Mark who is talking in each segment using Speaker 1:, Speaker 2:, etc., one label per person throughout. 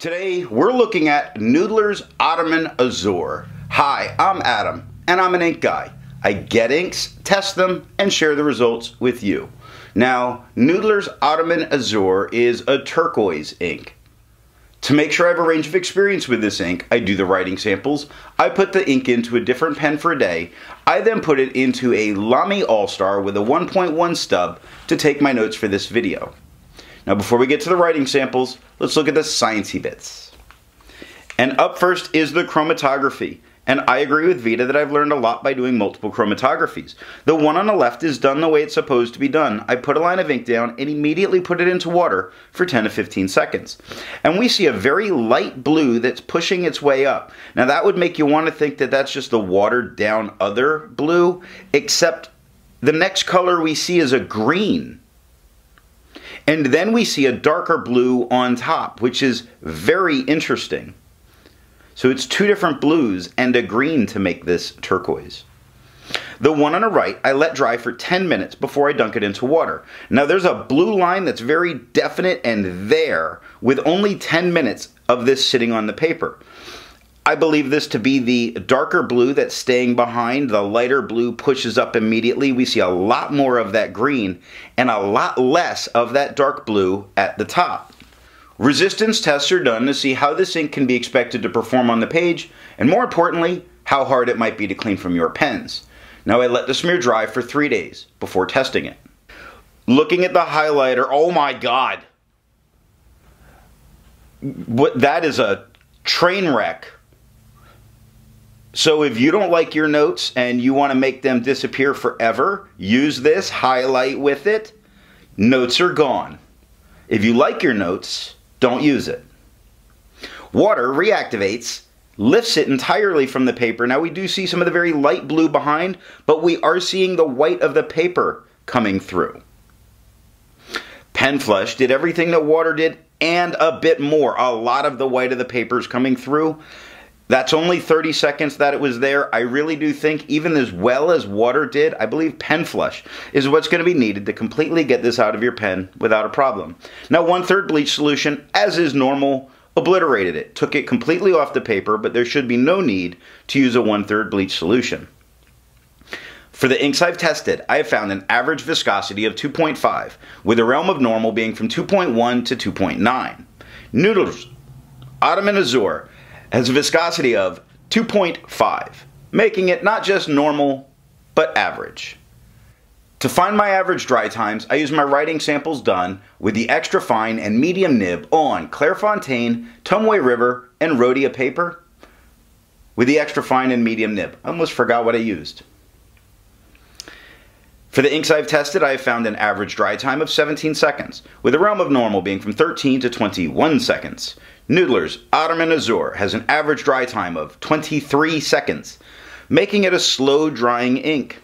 Speaker 1: Today we're looking at Noodler's Ottoman Azure. Hi, I'm Adam, and I'm an ink guy. I get inks, test them, and share the results with you. Now, Noodler's Ottoman Azure is a turquoise ink. To make sure I have a range of experience with this ink, I do the writing samples. I put the ink into a different pen for a day. I then put it into a Lamy All-Star with a 1.1 stub to take my notes for this video. Now before we get to the writing samples, let's look at the sciencey bits. And up first is the chromatography. And I agree with Vita that I've learned a lot by doing multiple chromatographies. The one on the left is done the way it's supposed to be done. I put a line of ink down and immediately put it into water for 10 to 15 seconds. And we see a very light blue that's pushing its way up. Now that would make you want to think that that's just the watered down other blue, except the next color we see is a green. And then we see a darker blue on top, which is very interesting. So it's two different blues and a green to make this turquoise. The one on the right, I let dry for 10 minutes before I dunk it into water. Now there's a blue line that's very definite and there, with only 10 minutes of this sitting on the paper. I believe this to be the darker blue that's staying behind. The lighter blue pushes up immediately. We see a lot more of that green and a lot less of that dark blue at the top. Resistance tests are done to see how this ink can be expected to perform on the page, and more importantly, how hard it might be to clean from your pens. Now I let the smear dry for 3 days before testing it. Looking at the highlighter, oh my God! That is a train wreck. So if you don't like your notes and you want to make them disappear forever, use this, highlight with it. Notes are gone. If you like your notes, don't use it. Water reactivates, lifts it entirely from the paper. Now we do see some of the very light blue behind, but we are seeing the white of the paper coming through. Pen Flush did everything that water did and a bit more. A lot of the white of the paper is coming through. That's only 30 seconds that it was there. I really do think, even as well as water did, I believe Pen Flush is what's going to be needed to completely get this out of your pen without a problem. Now 1/3 bleach solution, as is normal, obliterated it. Took it completely off the paper, but there should be no need to use a 1/3 bleach solution. For the inks I've tested, I have found an average viscosity of 2.5, with the realm of normal being from 2.1 to 2.9. Noodler's Ottoman Azure has a viscosity of 2.5, making it not just normal, but average. To find my average dry times, I use my writing samples done with the extra fine and medium nib on Clairefontaine, Tomoe River, and Rhodia paper with the extra fine and medium nib. I almost forgot what I used. For the inks I've tested, I have found an average dry time of 17 seconds, with the realm of normal being from 13 to 21 seconds. Noodler's Ottoman Azure has an average dry time of 23 seconds, making it a slow drying ink.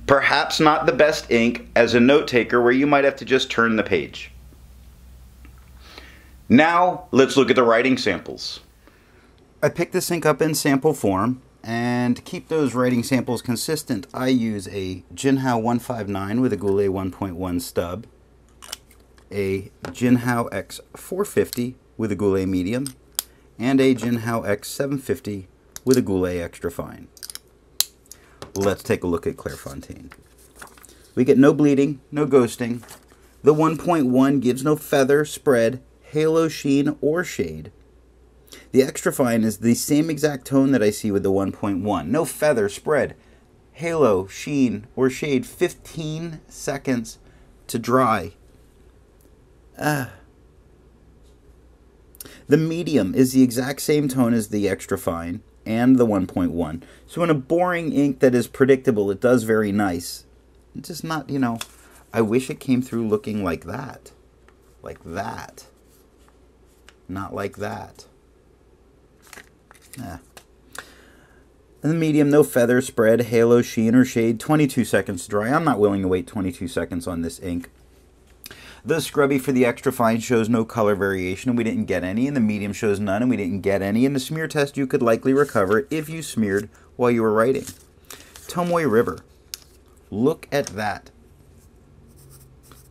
Speaker 1: Perhaps not the best ink as a note taker where you might have to just turn the page. Now let's look at the writing samples. I picked this ink up in sample form, and to keep those writing samples consistent, I use a Jinhao 159 with a Goulet 1.1 stub, a Jinhao X 450 with a Goulet medium, and a Jinhao X 750 with a Goulet extra fine. Let's take a look at Clairefontaine. We get no bleeding, no ghosting. The 1.1 gives no feather, spread, halo, sheen, or shade. The extra fine is the same exact tone that I see with the 1.1. No feather, spread, halo, sheen, or shade. 15 seconds to dry. The medium is the exact same tone as the extra fine and the 1.1. So in a boring ink that is predictable, it does very nice. It's just not, you know, I wish it came through looking like that. Like that. Not like that. And the medium, no feather, spread, halo, sheen, or shade. 22 seconds to dry. I'm not willing to wait 22 seconds on this ink. The scrubby for the extra fine shows no color variation, and we didn't get any, and the medium shows none, and we didn't get any. In the smear test, you could likely recover it if you smeared while you were writing. Tomoe River. Look at that.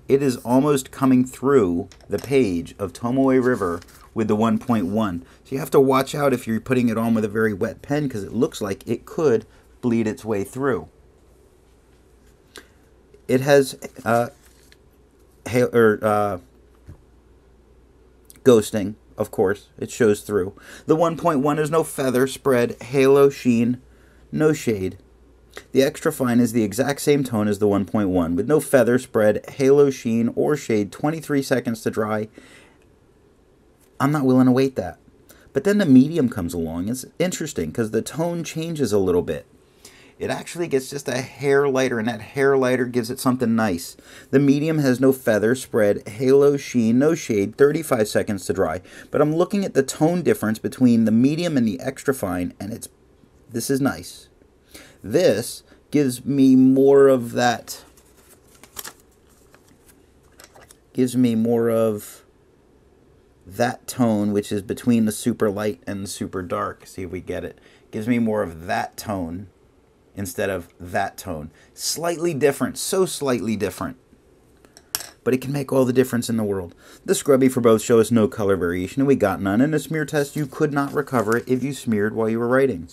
Speaker 1: It is almost coming through the page of Tomoe River
Speaker 2: with the 1.1. So you have to watch out if you're putting it on with a very wet pen, because it looks like it could bleed its way through. It has ghosting, of course. It shows through. The 1.1 is no feather, spread, halo, sheen, no shade. The extra fine is the exact same tone as the 1.1, with no feather, spread, halo, sheen, or shade, 23 seconds to dry. I'm not willing to wait that. But then the medium comes along. It's interesting because the tone changes a little bit. It actually gets just a hair lighter, and that hair lighter gives it something nice. The medium has no feather, spread, halo, sheen, no shade, 35 seconds to dry. But I'm looking at the tone difference between the medium and the extra fine, and this is nice. This gives me more of that, tone, which is between the super light and the super dark. See if we get it. Gives me more of that tone instead of that tone. Slightly different, so slightly different. But it can make all the difference in the world. The scrubby for both show us no color variation, and we got none. In a smear test, you could not recover it if you smeared while you were writing.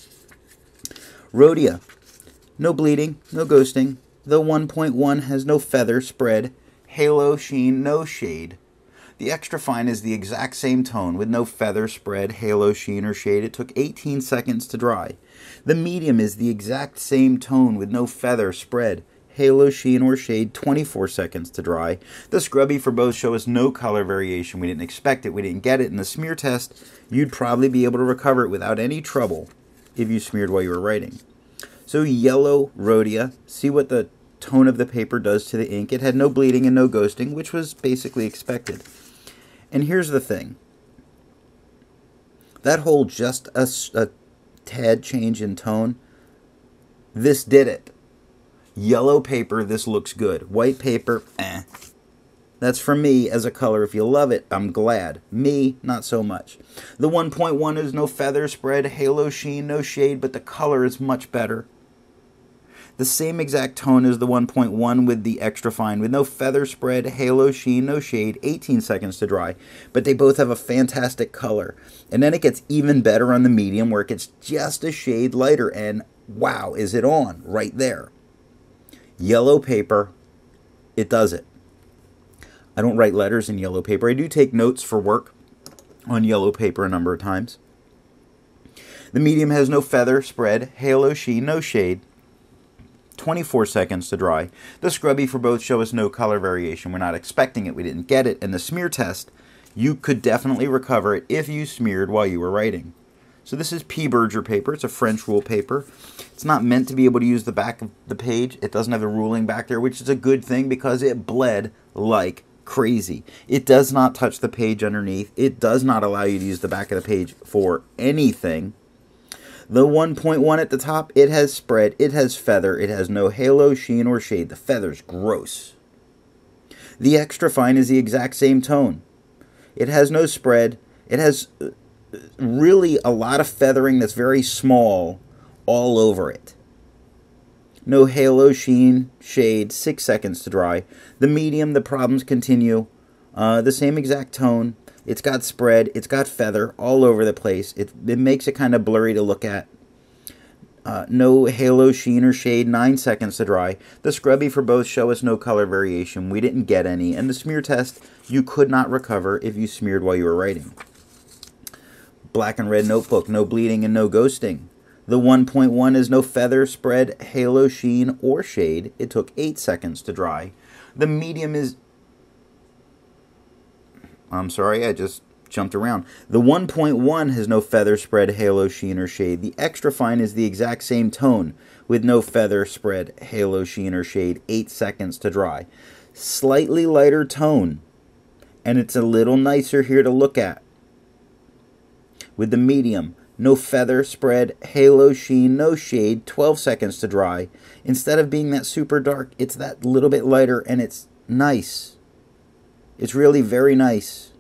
Speaker 2: Rhodia. No bleeding, no ghosting. The 1.1 has no feather, spread, halo, sheen, no shade. The extra fine is the exact same tone with no feather, spread, halo, sheen, or shade. It took 18 seconds to dry. The medium is the exact same tone with no feather, spread, halo, sheen, or shade, 24 seconds to dry. The scrubby for both show us no color variation. We didn't expect it. We didn't get it. In the smear test, you'd probably be able to recover it without any trouble if you smeared while you were writing. So yellow Rhodia, see what the tone of the paper does to the ink. It had no bleeding and no ghosting, which was basically expected. And here's the thing. That whole just a tad change in tone, this did it. Yellow paper, this looks good. White paper, eh. That's for me as a color. If you love it, I'm glad. Me, not so much. The 1.1 is no feather, spread, halo, sheen, no shade, but the color is much better. The same exact tone as the 1.1 with the extra fine, with no feather, spread, halo, sheen, no shade, 18 seconds to dry. But they both have a fantastic color. And then it gets even better on the medium, where it gets just a shade lighter, and wow, is it on right there. Yellow paper, it does it. I don't write letters in yellow paper. I do take notes for work on yellow paper a number of times. The medium has no feather, spread, halo, sheen, no shade. 24 seconds to dry. The scrubby for both show us no color variation. We're not expecting it. We didn't get it. And the smear test, you could definitely recover it if you smeared while you were writing. So this is P. Berger paper. It's a French rule paper. It's not meant to be able to use the back of the page. It doesn't have the ruling back there, which is a good thing because it bled like crazy. It does not touch the page underneath. It does not allow you to use the back of the page for anything. The 1.1 at the top, it has spread, it has feather, it has no halo, sheen, or shade. The feather's gross. The extra fine is the exact same tone. It has no spread. It has really a lot of feathering that's very small all over it. No halo, sheen, shade, 6 seconds to dry. The medium, the problems continue. The same exact tone. It's got spread, it's got feather all over the place. It makes it kind of blurry to look at. No halo, sheen, or shade, 9 seconds to dry. The scrubby for both show us no color variation. We didn't get any. And the smear test, you could not recover if you smeared while you were writing. Black and red notebook, no bleeding and no ghosting. The 1.1 is no feather, spread, halo, sheen, or shade. It took 8 seconds to dry. The medium is... I'm sorry, I just jumped around. The 1.1 has no feather, spread, halo, sheen, or shade. The extra fine is the exact same tone with no feather, spread, halo, sheen, or shade. 8 seconds to dry. Slightly lighter tone, and it's a little nicer here to look at. With the medium, no feather, spread, halo, sheen, no shade. 12 seconds to dry. Instead of being that super dark, it's that little bit lighter, and it's nice. It's really very nice.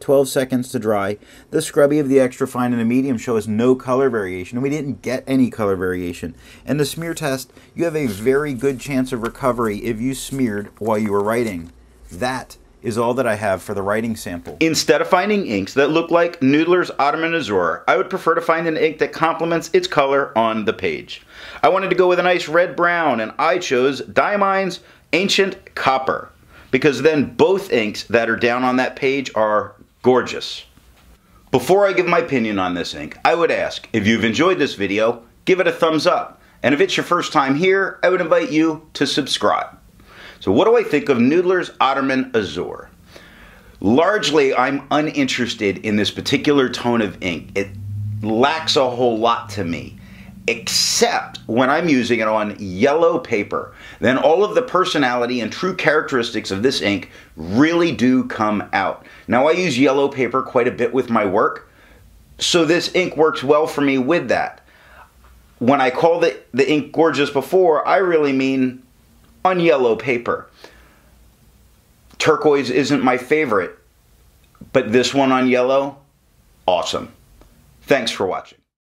Speaker 2: 12 seconds to dry. The scrubby of the extra fine and the medium show us no color variation, and we didn't get any color variation. And the smear test, you have a very good chance of recovery if you smeared while you were writing. That is all that I have for the writing sample.
Speaker 1: Instead of finding inks that look like Noodler's Ottoman Azure, I would prefer to find an ink that complements its color on the page. I wanted to go with a nice red-brown, and I chose Diamine's Ancient Copper, because then both inks that are down on that page are gorgeous. Before I give my opinion on this ink, I would ask, if you've enjoyed this video, give it a thumbs up. And if it's your first time here, I would invite you to subscribe. So what do I think of Noodler's Ottoman Azure? Largely, I'm uninterested in this particular tone of ink. It lacks a whole lot to me, except when I'm using it on yellow paper. Then all of the personality and true characteristics of this ink really do come out. Now, I use yellow paper quite a bit with my work, so this ink works well for me with that. When I called the ink gorgeous before, I really mean on yellow paper. Turquoise isn't my favorite, but this one on yellow, awesome. Thanks for watching.